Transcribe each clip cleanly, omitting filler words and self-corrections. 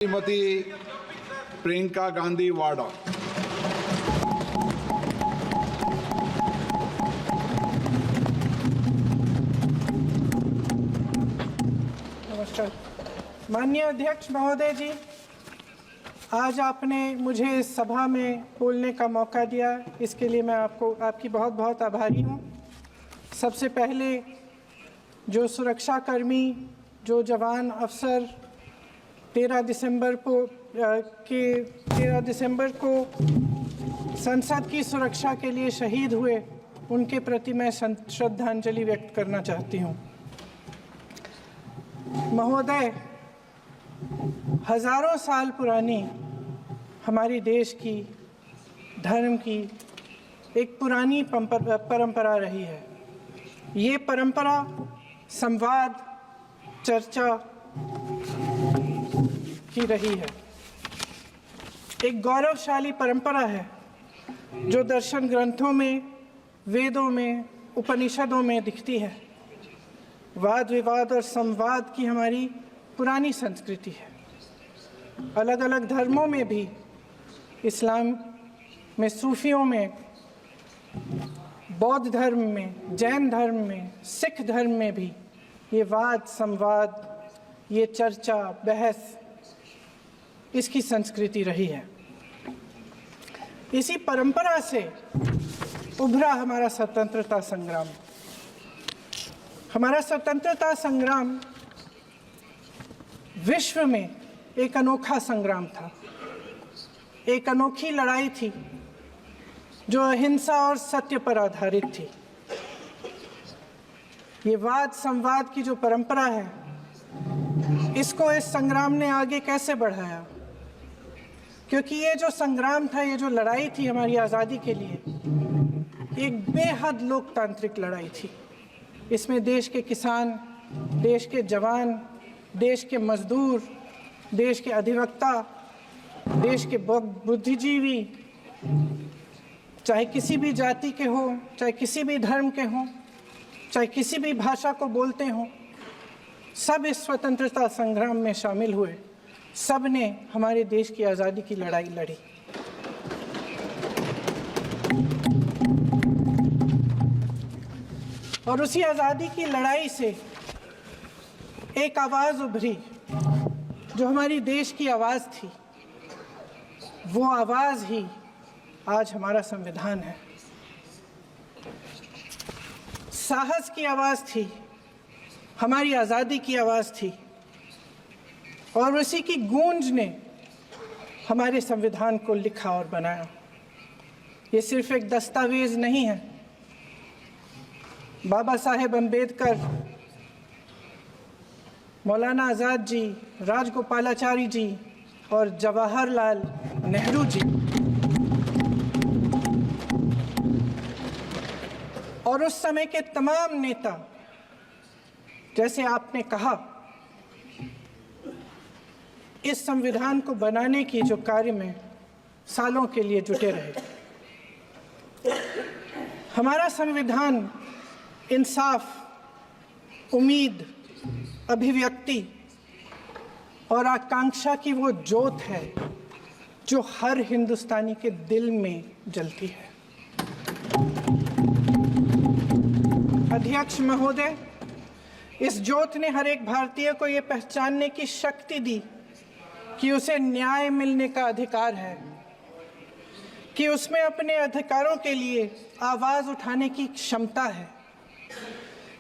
श्रीमती प्रियंका गांधी वाड़ा। नमस्कार माननीय अध्यक्ष महोदय जी, आज आपने मुझे इस सभा में बोलने का मौका दिया, इसके लिए मैं आपकी बहुत बहुत आभारी हूँ। सबसे पहले जो सुरक्षाकर्मी, जो जवान अफसर 13 दिसंबर को संसद की सुरक्षा के लिए शहीद हुए, उनके प्रति मैं श्रद्धांजलि व्यक्त करना चाहती हूँ। महोदय, हजारों साल पुरानी हमारी देश की, धर्म की एक पुरानी परंपरा रही है। ये परंपरा संवाद, चर्चा की रही है। एक गौरवशाली परंपरा है जो दर्शन ग्रंथों में, वेदों में, उपनिषदों में दिखती है। वाद विवाद और संवाद की हमारी पुरानी संस्कृति है। अलग अलग धर्मों में भी, इस्लाम में, सूफियों में, बौद्ध धर्म में, जैन धर्म में, सिख धर्म में भी ये वाद संवाद, ये चर्चा बहस, इसकी संस्कृति रही है। इसी परंपरा से उभरा हमारा स्वतंत्रता संग्राम। हमारा स्वतंत्रता संग्राम विश्व में एक अनोखा संग्राम था, एक अनोखी लड़ाई थी जो अहिंसा और सत्य पर आधारित थी। ये वाद संवाद की जो परंपरा है, इसको इस संग्राम ने आगे कैसे बढ़ाया? क्योंकि ये जो संग्राम था, ये जो लड़ाई थी हमारी आज़ादी के लिए, एक बेहद लोकतांत्रिक लड़ाई थी। इसमें देश के किसान, देश के जवान, देश के मजदूर, देश के अधिवक्ता, देश के बुद्धिजीवी, चाहे किसी भी जाति के हो, चाहे किसी भी धर्म के हों, चाहे किसी भी भाषा को बोलते हों, सब इस स्वतंत्रता संग्राम में शामिल हुए। सब ने हमारे देश की आज़ादी की लड़ाई लड़ी। और उसी आज़ादी की लड़ाई से एक आवाज़ उभरी जो हमारी देश की आवाज़ थी। वो आवाज़ ही आज हमारा संविधान है। साहस की आवाज़ थी, हमारी आज़ादी की आवाज़ थी, और उसी की गूंज ने हमारे संविधान को लिखा और बनाया। ये सिर्फ एक दस्तावेज नहीं है। बाबा साहेब अम्बेडकर, मौलाना आज़ाद जी, राजगोपालाचारी जी और जवाहरलाल नेहरू जी और उस समय के तमाम नेता, जैसे आपने कहा, इस संविधान को बनाने की जो कार्य में सालों के लिए जुटे रहे। हमारा संविधान इंसाफ, उम्मीद, अभिव्यक्ति और आकांक्षा की वो ज्योत है जो हर हिंदुस्तानी के दिल में जलती है। अध्यक्ष महोदय, इस ज्योत ने हर एक भारतीय को ये पहचानने की शक्ति दी कि उसे न्याय मिलने का अधिकार है, कि उसमें अपने अधिकारों के लिए आवाज़ उठाने की क्षमता है,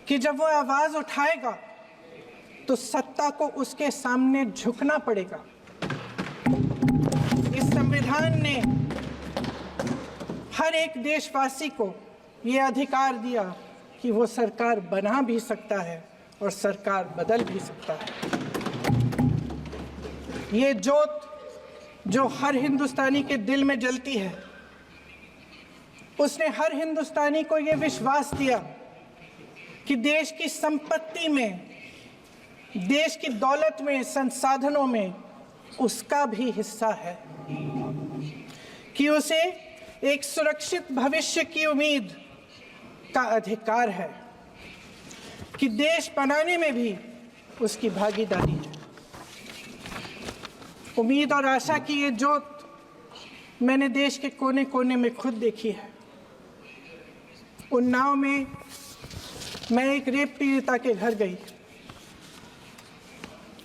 कि जब वो आवाज़ उठाएगा तो सत्ता को उसके सामने झुकना पड़ेगा। इस संविधान ने हर एक देशवासी को ये अधिकार दिया कि वो सरकार बना भी सकता है और सरकार बदल भी सकता है। ये ज्योत जो हर हिंदुस्तानी के दिल में जलती है, उसने हर हिंदुस्तानी को ये विश्वास दिया कि देश की संपत्ति में, देश की दौलत में, संसाधनों में उसका भी हिस्सा है, कि उसे एक सुरक्षित भविष्य की उम्मीद का अधिकार है, कि देश बनाने में भी उसकी भागीदारी है। उम्मीद और आशा की ये ज्योत मैंने देश के कोने कोने में खुद देखी है। उन्नाव में मैं एक रेप पीड़िता के घर गई,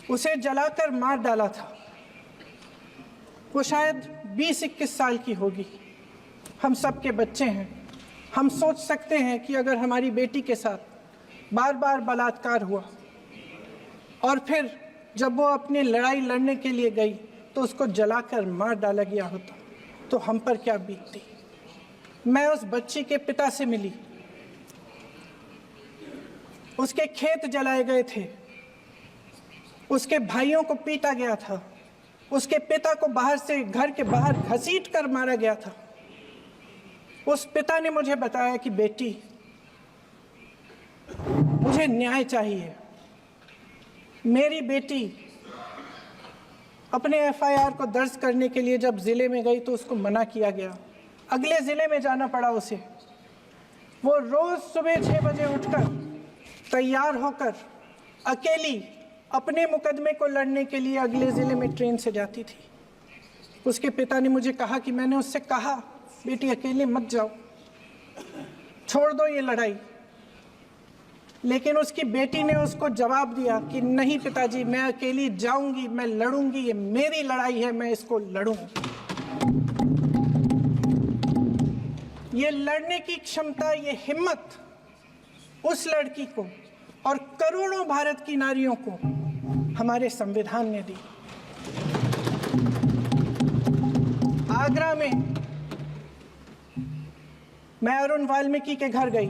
उसे जलाकर मार डाला था। वो शायद 20-21 साल की होगी। हम सबके बच्चे हैं। हम सोच सकते हैं कि अगर हमारी बेटी के साथ बार बार बलात्कार हुआ और फिर जब वो अपनी लड़ाई लड़ने के लिए गई तो उसको जलाकर मार डाला गया होता तो हम पर क्या बीतती। मैं उस बच्ची के पिता से मिली। उसके खेत जलाए गए थे, उसके भाइयों को पीटा गया था, उसके पिता को बाहर से घर के बाहर घसीट कर मारा गया था। उस पिता ने मुझे बताया कि बेटी, मुझे न्याय चाहिए। मेरी बेटी अपने एफआईआर को दर्ज करने के लिए जब जिले में गई तो उसको मना किया गया। अगले जिले में जाना पड़ा उसे। वो रोज सुबह 6 बजे उठकर तैयार होकर अकेली अपने मुकदमे को लड़ने के लिए अगले जिले में ट्रेन से जाती थी। उसके पिता ने मुझे कहा कि मैंने उससे कहा, बेटी अकेले मत जाओ, छोड़ दो ये लड़ाई। लेकिन उसकी बेटी ने उसको जवाब दिया कि नहीं पिताजी, मैं अकेली जाऊंगी, मैं लड़ूंगी, ये मेरी लड़ाई है, मैं इसको लड़ूंगी। ये लड़ने की क्षमता, ये हिम्मत उस लड़की को और करोड़ों भारत की नारियों को हमारे संविधान ने दी। आगरा में मैं अरुण वाल्मीकि के घर गई।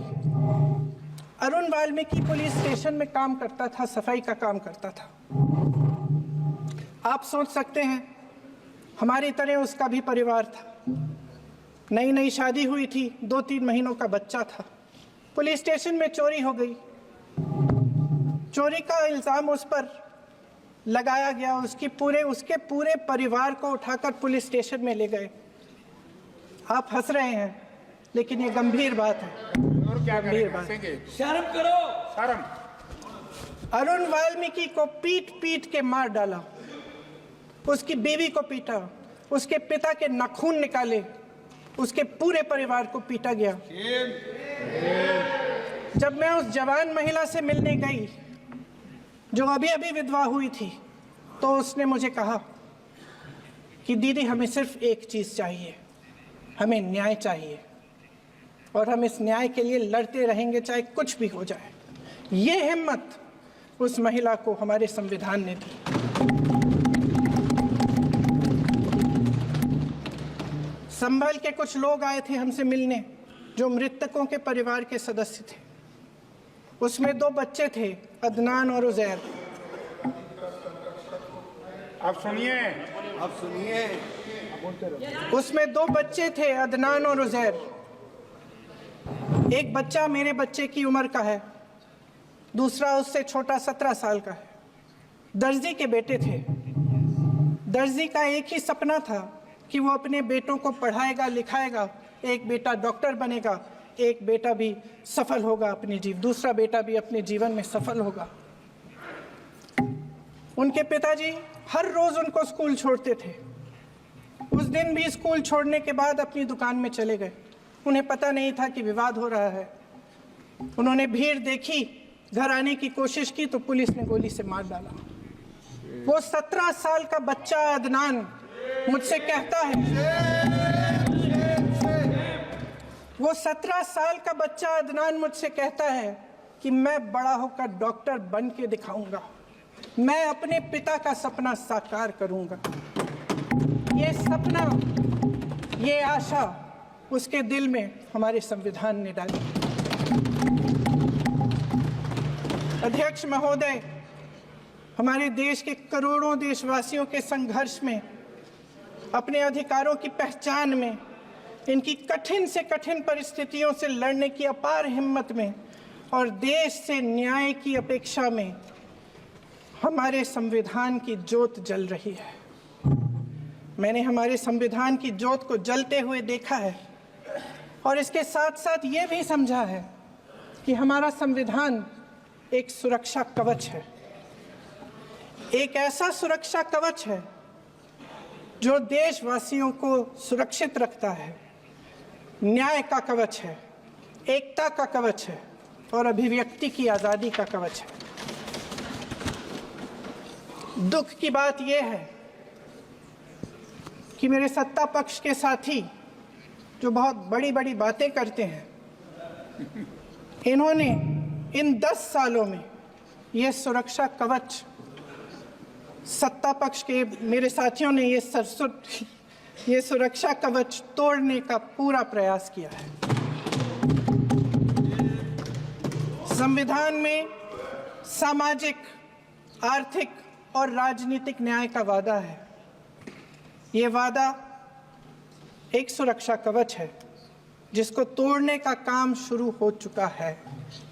अरुण वाल्मीकि पुलिस स्टेशन में काम करता था, सफाई का काम करता था। आप सोच सकते हैं हमारी तरह उसका भी परिवार था। नई नई शादी हुई थी, 2-3 महीनों का बच्चा था। पुलिस स्टेशन में चोरी हो गई। चोरी का इल्जाम उस पर लगाया गया। उसके पूरे परिवार को उठाकर पुलिस स्टेशन में ले गए। आप हंस रहे हैं, लेकिन ये गंभीर बात है। और क्या गंभीर बात। शर्म करो, शर्म। अरुण वाल्मीकि को पीट पीट के मार डाला, उसकी बीवी को पीटा, उसके पिता के नाखून निकाले, उसके पूरे परिवार को पीटा गया। जब मैं उस जवान महिला से मिलने गई जो अभी अभी विधवा हुई थी, तो उसने मुझे कहा कि दीदी, हमें सिर्फ एक चीज चाहिए, हमें न्याय चाहिए और हम इस न्याय के लिए लड़ते रहेंगे, चाहे कुछ भी हो जाए। ये हिम्मत उस महिला को हमारे संविधान ने दी। संभल के कुछ लोग आए थे हमसे मिलने जो मृतकों के परिवार के सदस्य थे। उसमें 2 बच्चे थे, अदनान और उजैर। आप सुनिए। उसमें 2 बच्चे थे, अदनान और उजैर। एक बच्चा मेरे बच्चे की उम्र का है, दूसरा उससे छोटा 17 साल का है। दर्जी के बेटे थे। दर्जी का एक ही सपना था कि वो अपने बेटों को पढ़ाएगा लिखाएगा। एक बेटा डॉक्टर बनेगा, एक बेटा भी सफल होगा दूसरा बेटा भी अपने जीवन में सफल होगा। उनके पिताजी हर रोज उनको स्कूल छोड़ते थे। उस दिन भी स्कूल छोड़ने के बाद अपनी दुकान में चले गए। उन्हें पता नहीं था कि विवाद हो रहा है। उन्होंने भीड़ देखी, घर आने की कोशिश की तो पुलिस ने गोली से मार डाला। वो 17 साल का बच्चा अदनान मुझसे कहता है, वो 17 साल का बच्चा अदनान मुझसे कहता है कि मैं बड़ा होकर डॉक्टर बन के दिखाऊंगा, मैं अपने पिता का सपना साकार करूंगा। ये सपना, ये आशा उसके दिल में हमारे संविधान ने डाली। अध्यक्ष महोदय, हमारे देश के करोड़ों देशवासियों के संघर्ष में, अपने अधिकारों की पहचान में, इनकी कठिन से कठिन परिस्थितियों से लड़ने की अपार हिम्मत में और देश से न्याय की अपेक्षा में हमारे संविधान की ज्योत जल रही है। मैंने हमारे संविधान की ज्योत को जलते हुए देखा है और इसके साथ साथ ये भी समझा है कि हमारा संविधान एक सुरक्षा कवच है। एक ऐसा सुरक्षा कवच है जो देशवासियों को सुरक्षित रखता है, न्याय का कवच है, एकता का कवच है और अभिव्यक्ति की आज़ादी का कवच है। दुख की बात यह है कि मेरे सत्ता पक्ष के साथी जो बहुत बड़ी बड़ी बातें करते हैं, इन्होंने इन 10 सालों में ये सुरक्षा कवच, सत्ता पक्ष के मेरे साथियों ने ये सुरक्षा कवच तोड़ने का पूरा प्रयास किया है। संविधान में सामाजिक, आर्थिक और राजनीतिक न्याय का वादा है। ये वादा एक सुरक्षा कवच है जिसको तोड़ने का काम शुरू हो चुका है।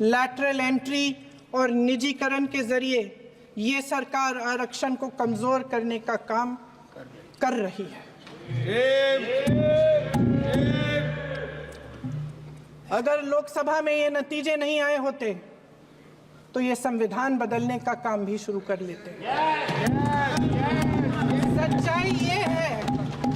लैटरल एंट्री और निजीकरण के जरिए ये सरकार आरक्षण को कमजोर करने का काम कर रही है। अगर लोकसभा में ये नतीजे नहीं आए होते तो ये संविधान बदलने का काम भी शुरू कर लेते।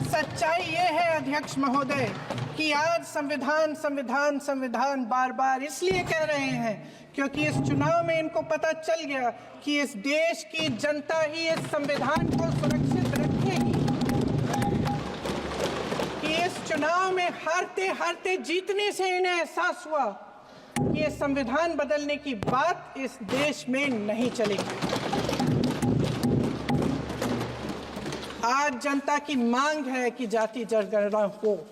सच्चाई ये है अध्यक्ष महोदय कि आज संविधान बार बार इसलिए कह रहे हैं क्योंकि इस चुनाव में इनको पता चल गया कि इस देश की जनता ही इस संविधान को सुरक्षित रखेगी, कि इस चुनाव में हारते हारते जीतने से इन्हें एहसास हुआ कि ये संविधान बदलने की बात इस देश में नहीं चलेगी। आज जनता की मांग है कि जाति जनगणना हो।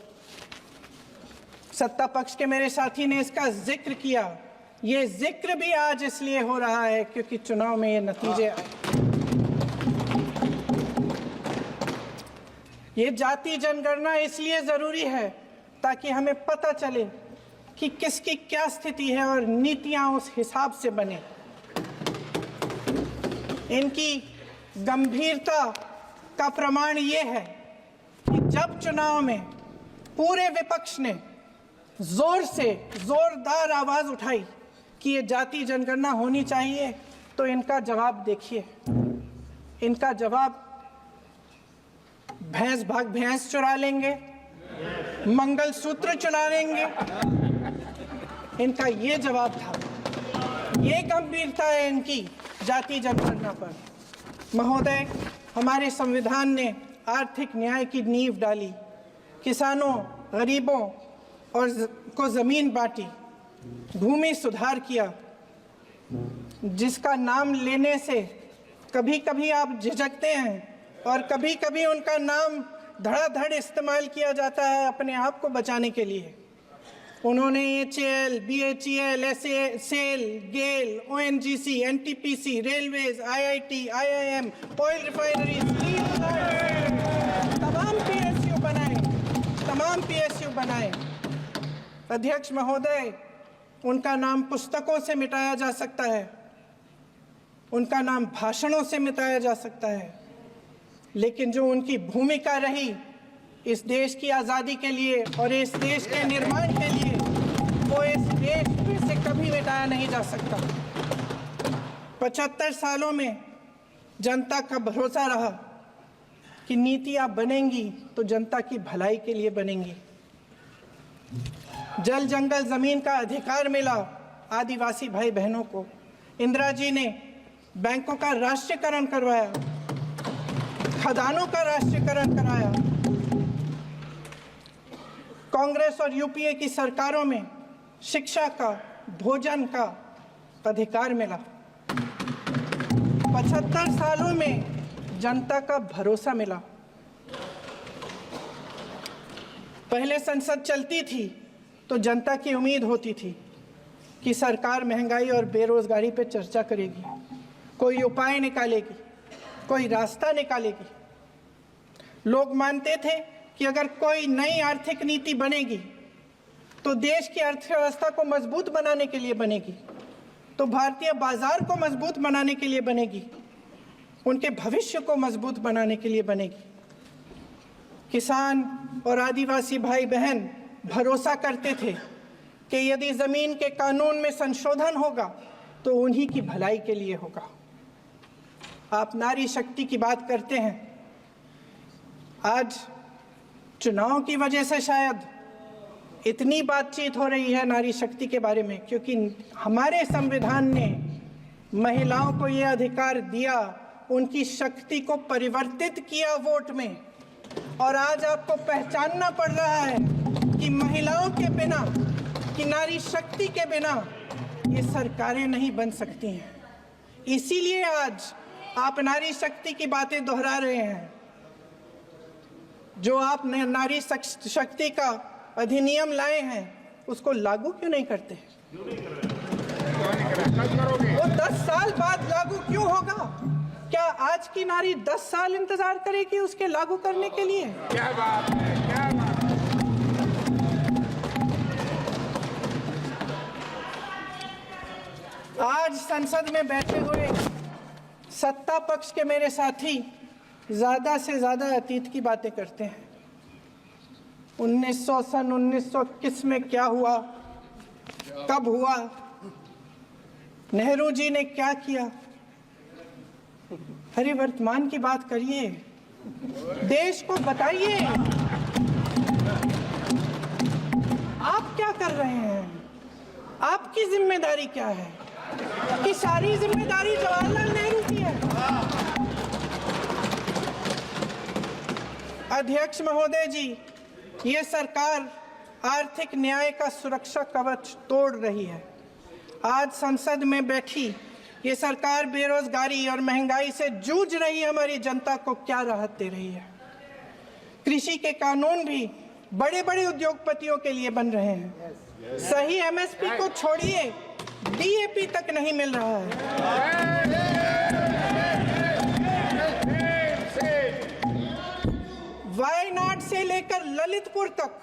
सत्ता पक्ष के मेरे साथी ने इसका जिक्र किया। ये जिक्र भी आज इसलिए हो रहा है क्योंकि चुनाव में ये नतीजे आए। ये जाति जनगणना इसलिए जरूरी है ताकि हमें पता चले कि किसकी क्या स्थिति है और नीतियां उस हिसाब से बने। इनकी गंभीरता का प्रमाण ये है कि जब चुनाव में पूरे विपक्ष ने जोरदार आवाज उठाई कि ये जाति जनगणना होनी चाहिए, तो इनका जवाब देखिए। इनका जवाब भैंस भाग भैंस चुरा लेंगे, मंगलसूत्र चुरा लेंगे, इनका ये जवाब था। ये गंभीरता है इनकी जाति जनगणना पर। महोदय, हमारे संविधान ने आर्थिक न्याय की नींव डाली, किसानों, गरीबों और को जमीन बांटी, भूमि सुधार किया, जिसका नाम लेने से कभी कभी आप झिझकते हैं और कभी कभी उनका नाम धड़ाधड़ इस्तेमाल किया जाता है अपने आप को बचाने के लिए। उन्होंने HAL, BHEL, SAIL, GAIL, ONGC, NTPC, railways, IIT, IIM, oil refinery, तमाम PSU बनाए। अध्यक्ष महोदय, उनका नाम पुस्तकों से मिटाया जा सकता है, उनका नाम भाषणों से मिटाया जा सकता है, लेकिन जो उनकी भूमिका रही इस देश की आज़ादी के लिए और इस देश के निर्माण के लिए, वो इस देश में से कभी मिटाया नहीं जा सकता। 75 सालों में जनता का भरोसा रहा कि नीतियां बनेंगी तो जनता की भलाई के लिए बनेंगी। जल जंगल जमीन का अधिकार मिला आदिवासी भाई बहनों को। इंदिरा जी ने बैंकों का राष्ट्रीयकरण करवाया, खदानों का राष्ट्रीयकरण कराया। कांग्रेस और यूपीए की सरकारों में शिक्षा का, भोजन का अधिकार मिला। 75 सालों में जनता का भरोसा मिला। पहले संसद चलती थी तो जनता की उम्मीद होती थी कि सरकार महंगाई और बेरोजगारी पर चर्चा करेगी, कोई उपाय निकालेगी, कोई रास्ता निकालेगी। लोग मानते थे कि अगर कोई नई आर्थिक नीति बनेगी तो देश की अर्थव्यवस्था को मजबूत बनाने के लिए बनेगी, तो भारतीय बाजार को मजबूत बनाने के लिए बनेगी, उनके भविष्य को मजबूत बनाने के लिए बनेगी। किसान और आदिवासी भाई बहन भरोसा करते थे कि यदि जमीन के कानून में संशोधन होगा तो उन्हीं की भलाई के लिए होगा। आप नारी शक्ति की बात करते हैं। आज चुनाव की वजह से शायद इतनी बातचीत हो रही है नारी शक्ति के बारे में, क्योंकि हमारे संविधान ने महिलाओं को ये अधिकार दिया, उनकी शक्ति को परिवर्तित किया वोट में। और आज आपको पहचानना पड़ रहा है कि महिलाओं के बिना, कि नारी शक्ति के बिना ये सरकारें नहीं बन सकती हैं। इसीलिए आज आप नारी शक्ति की बातें दोहरा रहे हैं। जो आप नारी शक्ति का अधिनियम लाए हैं उसको लागू क्यों नहीं करते? वो 10 साल बाद लागू क्यों होगा? क्या आज की नारी 10 साल इंतजार करेगी उसके लागू करने के लिए? क्या बात है, क्या बात है। आज संसद में बैठे हुए सत्ता पक्ष के मेरे साथी ज्यादा से ज्यादा अतीत की बातें करते हैं। 1921 में क्या हुआ, कब हुआ, नेहरू जी ने क्या किया। अरे वर्तमान की बात करिए, देश को बताइए आप क्या कर रहे हैं, आपकी जिम्मेदारी क्या है? कि सारी जिम्मेदारी जवाहरलाल नेहरू की है? अध्यक्ष महोदय जी, ये सरकार आर्थिक न्याय का सुरक्षा कवच तोड़ रही है। आज संसद में बैठी ये सरकार बेरोजगारी और महंगाई से जूझ रही हमारी जनता को क्या राहत दे रही है? कृषि के कानून भी बड़े बड़े उद्योगपतियों के लिए बन रहे हैं। सही एमएसपी को छोड़िए, डीएपी तक नहीं मिल रहा है। वायनाड से लेकर ललितपुर तक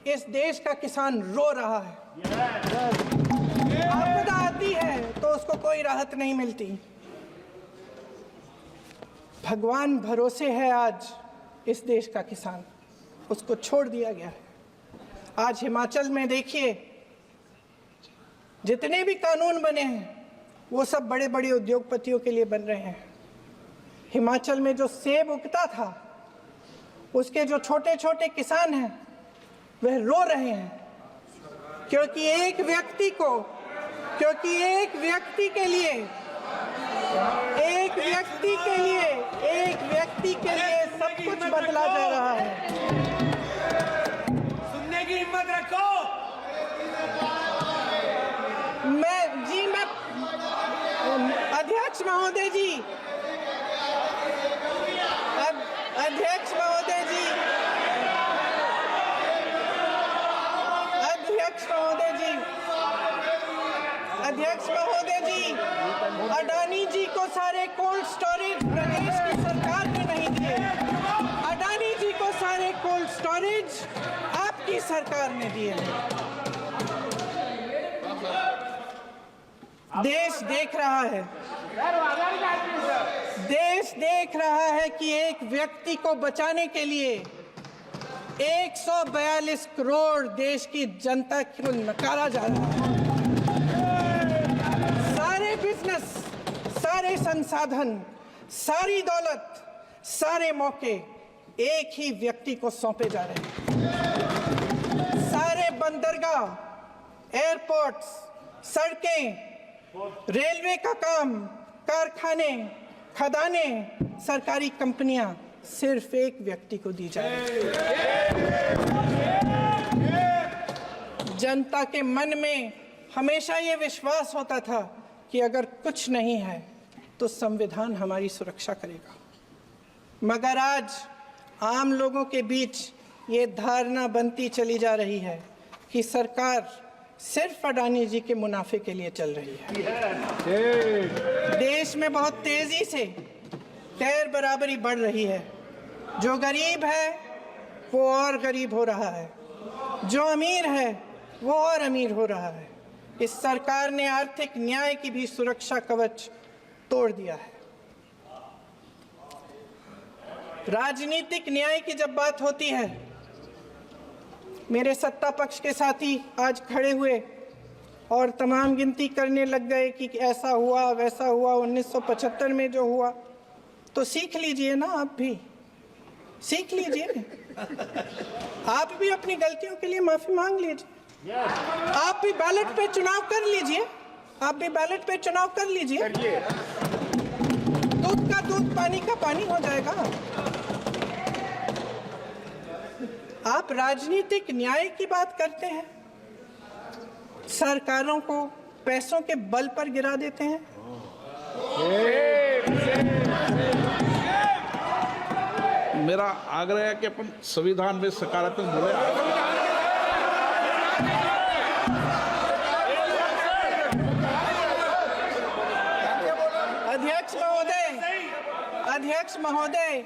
इस देश का किसान रो रहा है। आपदा आती है तो उसको कोई राहत नहीं मिलती। भगवान भरोसे है आज इस देश का किसान, उसको छोड़ दिया गया है। आज हिमाचल में देखिए, जितने भी कानून बने हैं वो सब बड़े बड़े उद्योगपतियों के लिए बन रहे हैं। हिमाचल में जो सेब उगता था उसके जो छोटे छोटे किसान हैं वह रो रहे हैं, क्योंकि एक व्यक्ति के लिए सब कुछ बदला जा रहा है। सुनने की हिम्मत रखो। अध्यक्ष महोदय जी, अध्यक्ष महोदय जी, अडानी जी को सारे कोल्ड स्टोरेज प्रदेश की सरकार ने नहीं दिए। अडानी जी को सारे कोल्ड स्टोरेज आपकी सरकार ने दिए। देश देख रहा है कि एक व्यक्ति को बचाने के लिए 142 करोड़ देश की जनता को नकारा जा रहा है। सारे बिजनेस, सारे संसाधन, सारी दौलत, सारे मौके एक ही व्यक्ति को सौंपे जा रहे हैं। सारे बंदरगाह, एयरपोर्ट्स, सड़कें, रेलवे का काम, कारखाने, खदाने, सरकारी कंपनियां सिर्फ एक व्यक्ति को दी जाए। जनता के मन में हमेशा ये विश्वास होता था कि अगर कुछ नहीं है तो संविधान हमारी सुरक्षा करेगा, मगर आज आम लोगों के बीच ये धारणा बनती चली जा रही है कि सरकार सिर्फ अडानी जी के मुनाफे के लिए चल रही है। देश में बहुत तेजी से गैर बराबरी बढ़ रही है। जो गरीब है वो और गरीब हो रहा है, जो अमीर है वो और अमीर हो रहा है। इस सरकार ने आर्थिक न्याय की भी सुरक्षा कवच तोड़ दिया है। राजनीतिक न्याय की जब बात होती है, मेरे सत्ता पक्ष के साथी आज खड़े हुए और तमाम गिनती करने लग गए कि ऐसा हुआ वैसा हुआ, 1975 में जो हुआ, तो सीख लीजिए ना आप भी। सीख लीजिए। आप भी अपनी गलतियों के लिए माफी मांग लीजिए। आप भी बैलेट पे चुनाव कर लीजिए। आप भी बैलेट पे चुनाव कर लीजिए। दूध का दूध, पानी का पानी हो जाएगा। आप राजनीतिक न्याय की बात करते हैं, सरकारों को पैसों के बल पर गिरा देते हैं। मेरा आग्रह है कि अपन संविधान में सकारात्मक बोले। अध्यक्ष महोदय,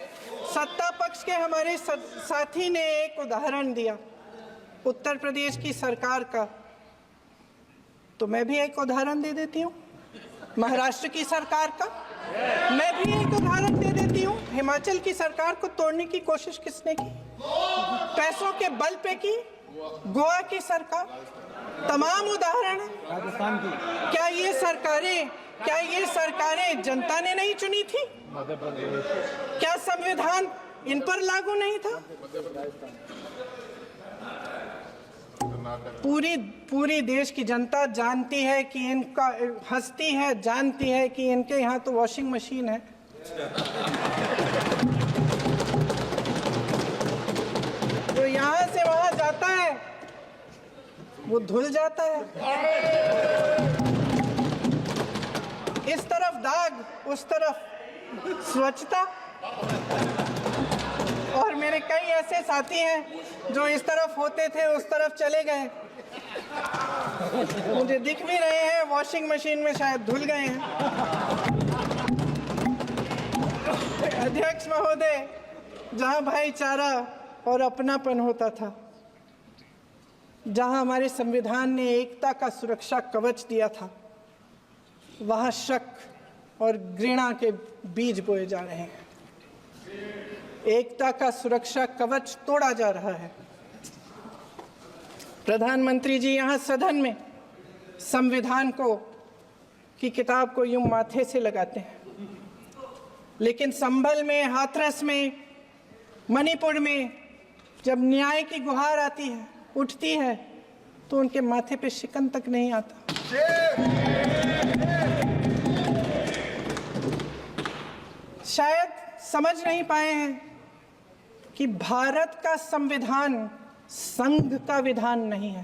सत्ता पक्ष के हमारे साथी ने एक उदाहरण दिया उत्तर प्रदेश की सरकार का, तो मैं भी एक उदाहरण दे देती हूँ महाराष्ट्र की सरकार का। मैं भी एक उदाहरण दे देती हूँ हिमाचल की सरकार को तोड़ने की कोशिश किसने की, पैसों के बल पे की, गोवा की सरकार। तमाम उदाहरण राजस्थान की। क्या ये सरकारें जनता ने नहीं चुनी थी? क्या संविधान इन पर लागू नहीं था? पूरी देश की जनता जानती है कि इनका हंसती है, जानती है कि इनके यहाँ तो वॉशिंग मशीन है। तो यहाँ से वहां जाता है, वो धुल जाता है। इस तरफ दाग, उस तरफ स्वच्छता। और मेरे कई ऐसे साथी हैं जो इस तरफ होते थे उस तरफ चले गए, मुझे दिख भी रहे हैं, वॉशिंग मशीन में शायद धुल गए हैं। अध्यक्ष महोदय, जहां भाईचारा और अपनापन होता था, जहां हमारे संविधान ने एकता का सुरक्षा कवच दिया था, वहां शक और घृणा के बीज बोए जा रहे हैं। एकता का सुरक्षा कवच तोड़ा जा रहा है। प्रधानमंत्री जी यहाँ सदन में संविधान की किताब को यूं माथे से लगाते हैं, लेकिन संभल में, हाथरस में, मणिपुर में जब न्याय की गुहार आती है, उठती है, तो उनके माथे पे शिकन तक नहीं आता। शायद समझ नहीं पाए हैं कि भारत का संविधान संघ का विधान नहीं है।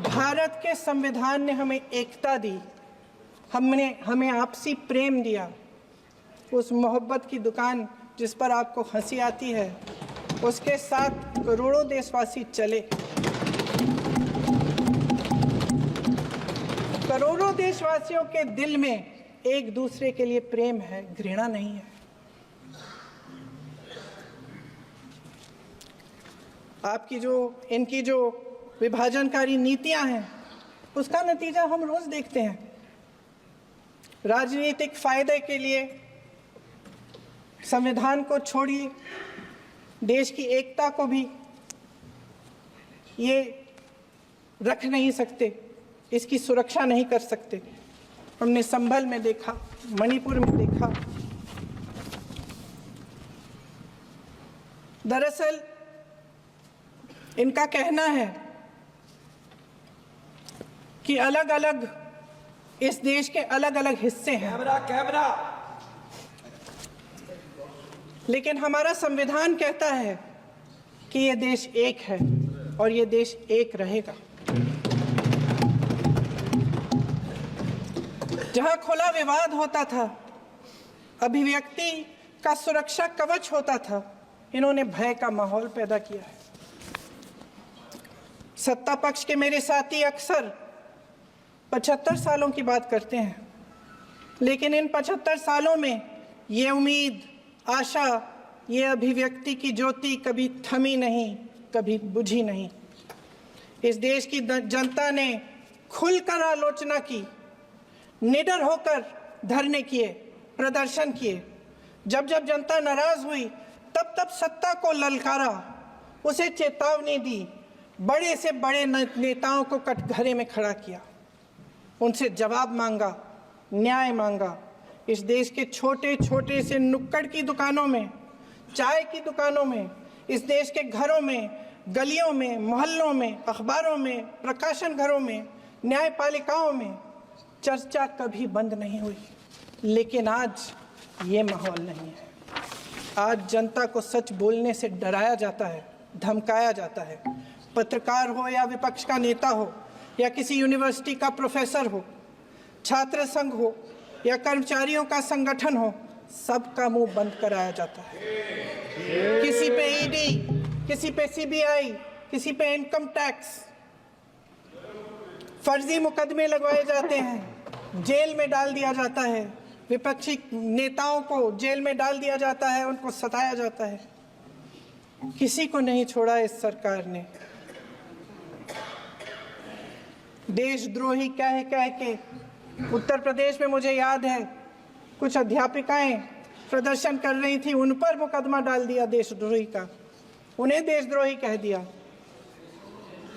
भारत के संविधान ने हमें एकता दी, हमें आपसी प्रेम दिया। उस मोहब्बत की दुकान जिस पर आपको हंसी आती है, उसके साथ करोड़ों देशवासी चले। करोड़ों देशवासियों के दिल में एक दूसरे के लिए प्रेम है, घृणा नहीं है। इनकी जो विभाजनकारी नीतियां हैं, उसका नतीजा हम रोज देखते हैं। राजनीतिक फायदे के लिए संविधान को छोड़िए, देश की एकता को भी ये रख नहीं सकते, इसकी सुरक्षा नहीं कर सकते। हमने संभल में देखा, मणिपुर में देखा। दरअसल इनका कहना है कि अलग अलग इस देश के अलग अलग हिस्से हैं, लेकिन हमारा संविधान कहता है कि ये देश एक है और ये देश एक रहेगा। जहां खुला विवाद होता था, अभिव्यक्ति का सुरक्षा कवच होता था, इन्होंने भय का माहौल पैदा किया है। सत्ता पक्ष के मेरे साथी अक्सर 75 सालों की बात करते हैं, लेकिन इन 75 सालों में ये उम्मीद, आशा, ये अभिव्यक्ति की ज्योति कभी थमी नहीं, कभी बुझी नहीं। इस देश की जनता ने खुलकर आलोचना की, निडर होकर धरने किए, प्रदर्शन किए। जब जब जनता नाराज हुई, तब तब सत्ता को ललकारा, उसे चेतावनी दी, बड़े से बड़े नेताओं को कटघरे में खड़ा किया, उनसे जवाब मांगा, न्याय मांगा। इस देश के छोटे छोटे से नुक्कड़ की दुकानों में, चाय की दुकानों में, इस देश के घरों में, गलियों में, मोहल्लों में, अखबारों में, प्रकाशन घरों में, न्यायपालिकाओं में चर्चा कभी बंद नहीं हुई। लेकिन आज ये माहौल नहीं है। आज जनता को सच बोलने से डराया जाता है, धमकाया जाता है। पत्रकार हो या विपक्ष का नेता हो या किसी यूनिवर्सिटी का प्रोफेसर हो, छात्र संघ हो या कर्मचारियों का संगठन हो, सबका मुंह बंद कराया जाता है। किसी पे ईडी, किसी पे सीबीआई, किसी पे इनकम टैक्स, फर्जी मुकदमे लगवाए जाते हैं, जेल में डाल दिया जाता है। विपक्षी नेताओं को जेल में डाल दिया जाता है, उनको सताया जाता है। किसी को नहीं छोड़ा इस सरकार ने। देशद्रोही कह के उत्तर प्रदेश में मुझे याद है कुछ अध्यापिकाएं प्रदर्शन कर रही थी, उन पर मुकदमा डाल दिया देशद्रोही का, उन्हें देशद्रोही कह दिया।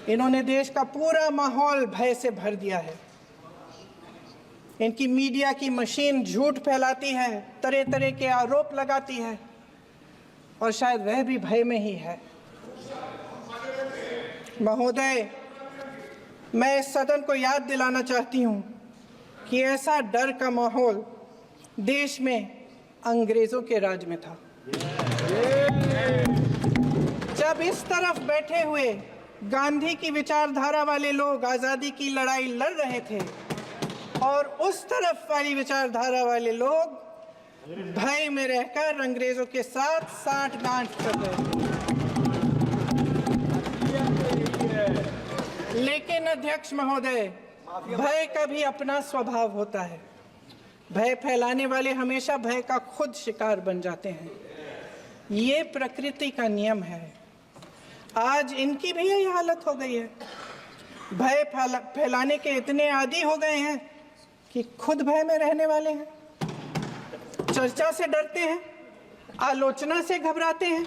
इन्होंने देश का पूरा माहौल भय से भर दिया है। इनकी मीडिया की मशीन झूठ फैलाती है, तरह तरह के आरोप लगाती है, और शायद वह भी भय में ही है। महोदय, मैं इस सदन को याद दिलाना चाहती हूं कि ऐसा डर का माहौल देश में अंग्रेजों के राज में था। जब इस तरफ बैठे हुए गांधी की विचारधारा वाले लोग आज़ादी की लड़ाई लड़ रहे थे और उस तरफ वाली विचारधारा वाले लोग भय में रहकर अंग्रेजों के साथ साठ-गांठ कर रहे थे। लेकिन अध्यक्ष महोदय, भय का भी अपना स्वभाव होता है। भय फैलाने वाले हमेशा भय का खुद शिकार बन जाते हैं। ये प्रकृति का नियम है। आज इनकी भी यही हालत हो गई है। भय फैलाने के इतने आदी हो गए हैं कि खुद भय में रहने वाले हैं। चर्चा से डरते हैं, आलोचना से घबराते हैं।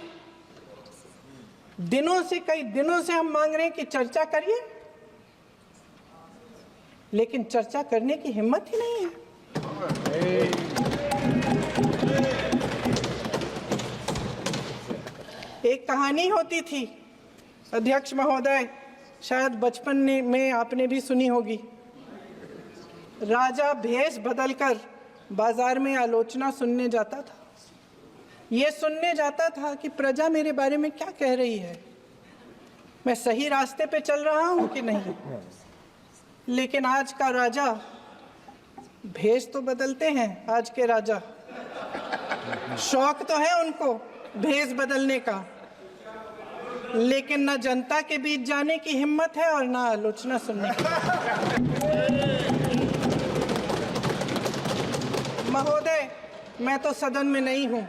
कई दिनों से हम मांग रहे हैं कि चर्चा करिए, लेकिन चर्चा करने की हिम्मत ही नहीं है। एक कहानी होती थी अध्यक्ष महोदय, शायद बचपन में आपने भी सुनी होगी। राजा भेष बदलकर बाजार में आलोचना सुनने जाता था। ये सुनने जाता था कि प्रजा मेरे बारे में क्या कह रही है, मैं सही रास्ते पे चल रहा हूं कि नहीं। लेकिन आज का राजा, भेष तो बदलते हैं आज के राजा, शौक तो है उनको भेष बदलने का, लेकिन न जनता के बीच जाने की हिम्मत है और न आलोचना सुनने की। महोदय, मैं तो सदन में नहीं हूं।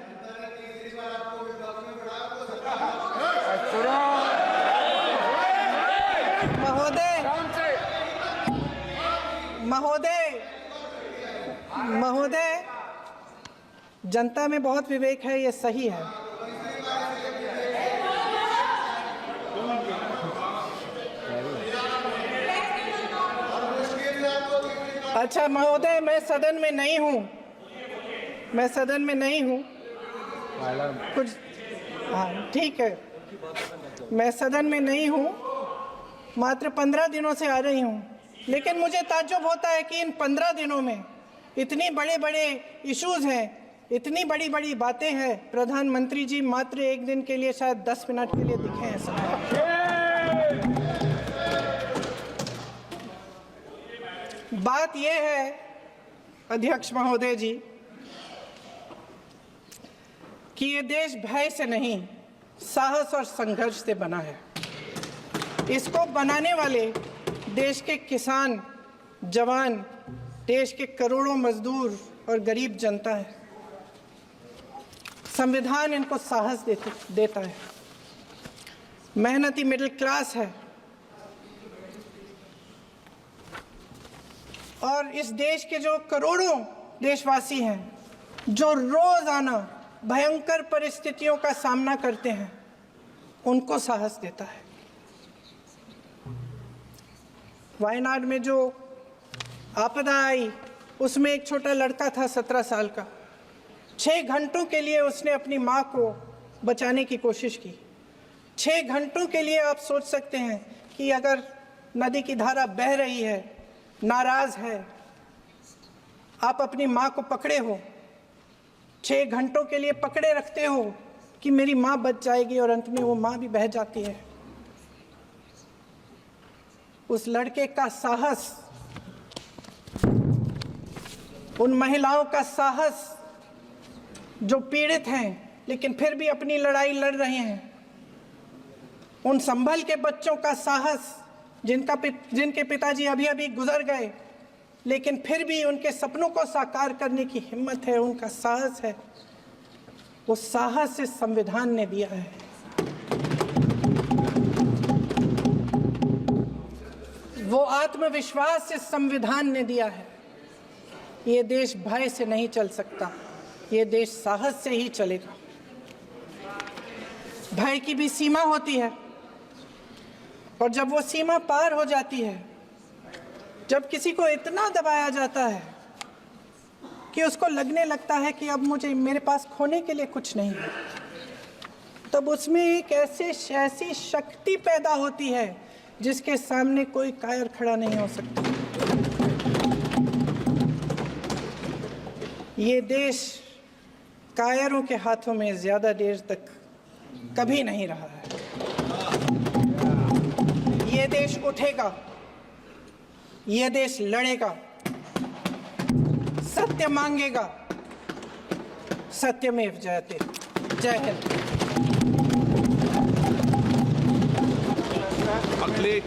महोदय, जनता में बहुत विवेक है, ये सही है। अच्छा महोदय, मैं सदन में नहीं हूँ, कुछ हाँ ठीक है, मैं सदन में नहीं हूँ, मात्र 15 दिनों से आ रही हूँ। लेकिन मुझे ताज्जुब होता है कि इन 15 दिनों में इतनी बड़े इश्यूज हैं, इतनी बड़ी बातें हैं, प्रधानमंत्री जी मात्र एक दिन के लिए, शायद 10 मिनट के लिए दिखे हैं सब। बात यह है अध्यक्ष महोदय जी कि ये देश भय से नहीं, साहस और संघर्ष से बना है। इसको बनाने वाले देश के किसान, जवान, देश के करोड़ों मजदूर और गरीब जनता है। संविधान इनको साहस देता है। मेहनती मिडिल क्लास है। और इस देश के जो करोड़ों देशवासी हैं, जो रोजाना भयंकर परिस्थितियों का सामना करते हैं, उनको साहस देता है। वायनाड में जो आपदा आई, उसमें एक छोटा लड़का था 17 साल का। 6 घंटों के लिए उसने अपनी माँ को बचाने की कोशिश की। 6 घंटों के लिए आप सोच सकते हैं कि अगर नदी की धारा बह रही है, नाराज है, आप अपनी माँ को पकड़े हो, 6 घंटों के लिए पकड़े रखते हो कि मेरी माँ बच जाएगी और अंत में वो माँ भी बह जाती है। उस लड़के का साहस, उन महिलाओं का साहस जो पीड़ित हैं लेकिन फिर भी अपनी लड़ाई लड़ रहे हैं, उन संभल के बच्चों का साहस जिनके पिताजी अभी अभी गुजर गए लेकिन फिर भी उनके सपनों को साकार करने की हिम्मत है, उनका साहस है, वो साहस इस संविधान ने दिया है। वो आत्मविश्वास इस संविधान ने दिया है। ये देश भय से नहीं चल सकता, ये देश साहस से ही चलेगा। भय की भी सीमा होती है और जब वो सीमा पार हो जाती है, जब किसी को इतना दबाया जाता है कि उसको लगने लगता है कि अब मेरे पास खोने के लिए कुछ नहीं है, तब उसमें एक ऐसी शक्ति पैदा होती है जिसके सामने कोई कायर खड़ा नहीं हो सकता। ये देश कायरों के हाथों में ज्यादा देर तक कभी नहीं रहा है। ये देश उठेगा, ये देश लड़ेगा, सत्य मांगेगा, सत्यमेव जयते। जय हिंद। अगले